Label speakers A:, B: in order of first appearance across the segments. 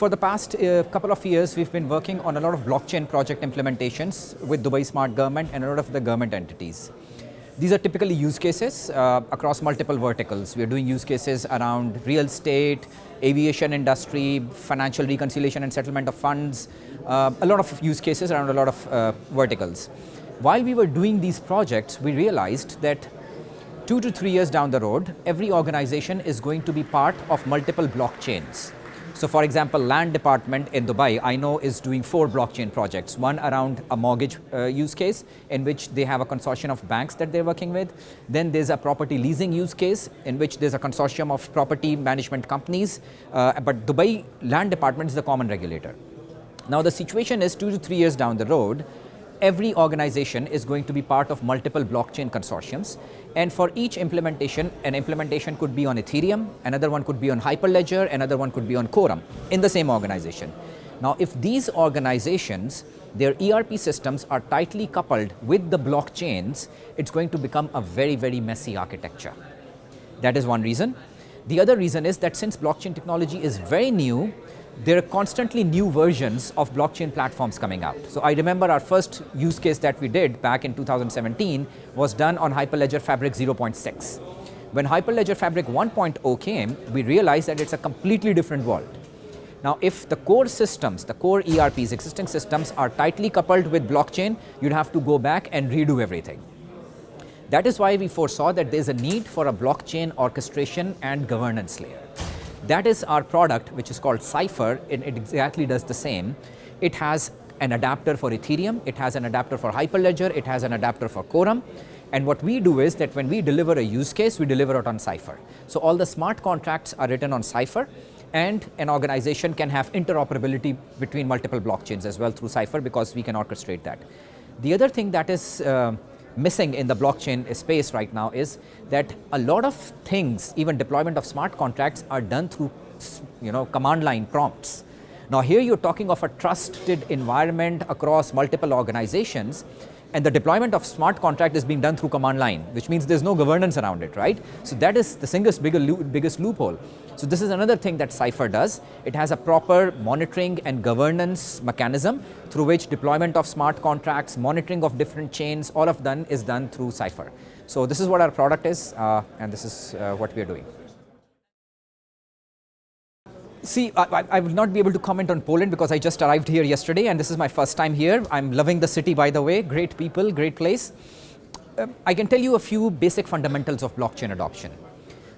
A: for the past couple of years, we've been working on a lot of blockchain project implementations with Dubai Smart Government and a lot of the government entities. These are typically use cases across multiple verticals. We are doing use cases around real estate, aviation industry, financial reconciliation and settlement of funds, a lot of use cases around a lot of verticals. While we were doing these projects, we realized that 2 to 3 years down the road, every organization is going to be part of multiple blockchains. So for example, land department in Dubai, I know, is doing 4 blockchain projects. One around a mortgage use case in which they have a consortium of banks that they're working with. Then there's a property leasing use case in which there's a consortium of property management companies. But Dubai land department is the common regulator. Now the situation is 2 to 3 years down the road, every organization is going to be part of multiple blockchain consortiums. And for each implementation, an implementation could be on Ethereum, another one could be on Hyperledger, another one could be on Quorum in the same organization. Now, if these organizations, their ERP systems are tightly coupled with the blockchains, it's going to become a very, very messy architecture. That is one reason. The other reason is that since blockchain technology is very new, there are constantly new versions of blockchain platforms coming out. So I remember our first use case that we did back in 2017 was done on Hyperledger Fabric 0.6. When Hyperledger Fabric 1.0 came, we realized that it's a completely different world. Now, if the core systems, the core ERPs, existing systems are tightly coupled with blockchain, you'd have to go back and redo everything. That is why we foresaw that there's a need for a blockchain orchestration and governance layer. That is our product, which is called Cypher. It exactly does the same. It has an adapter for Ethereum, it has an adapter for Hyperledger, it has an adapter for Quorum. And what we do is that when we deliver a use case, we deliver it on Cypher. So all the smart contracts are written on Cypher, and an organization can have interoperability between multiple blockchains as well through Cypher because we can orchestrate that. The other thing that is missing in the blockchain space right now is that a lot of things, even deployment of smart contracts, are done through command line prompts. Now here you're talking of a trusted environment across multiple organizations, and the deployment of smart contract is being done through command line, which means there's no governance around it, right? So that is the single biggest loophole. So this is another thing that Cypher does. It has a proper monitoring and governance mechanism through which deployment of smart contracts, monitoring of different chains, all of that is done through Cypher. So this is what our product is, and this is what we are doing. See, I will not be able to comment on Poland because I just arrived here yesterday and this is my first time here. I'm loving the city, by the way. Great people, great place. I can tell you a few basic fundamentals of blockchain adoption.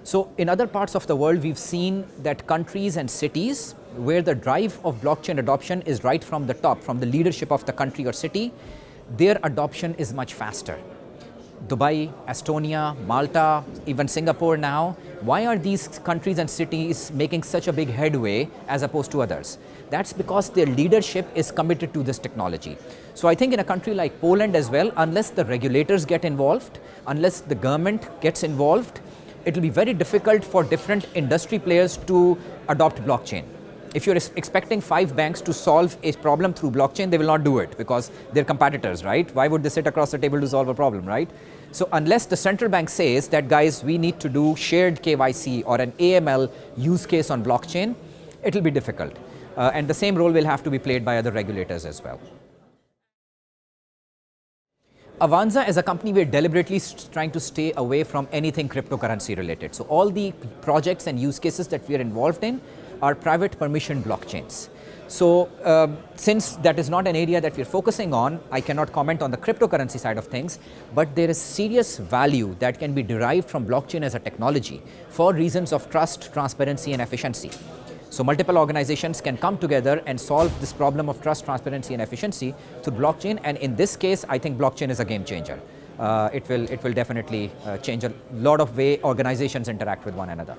A: So in other parts of the world, we've seen that countries and cities where the drive of blockchain adoption is right from the top, from the leadership of the country or city, their adoption is much faster. Dubai, Estonia, Malta, even Singapore now. Why are these countries and cities making such a big headway as opposed to others? That's because their leadership is committed to this technology. So I think in a country like Poland as well, unless the regulators get involved, unless the government gets involved, it will be very difficult for different industry players to adopt blockchain. If you're expecting 5 banks to solve a problem through blockchain, they will not do it because they're competitors, right? Why would they sit across the table to solve a problem, right? So unless the central bank says that, guys, we need to do shared KYC or an AML use case on blockchain, it'll be difficult. And the same role will have to be played by other regulators as well. Avanza as a company, we're deliberately trying to stay away from anything cryptocurrency related. So all the projects and use cases that we are involved in are private permission blockchains. So since that is not an area that we're focusing on, I cannot comment on the cryptocurrency side of things, but there is serious value that can be derived from blockchain as a technology for reasons of trust, transparency, and efficiency. So multiple organizations can come together and solve this problem of trust, transparency, and efficiency through blockchain. And in this case, I think blockchain is a game changer. It will definitely change a lot of way organizations interact with one another.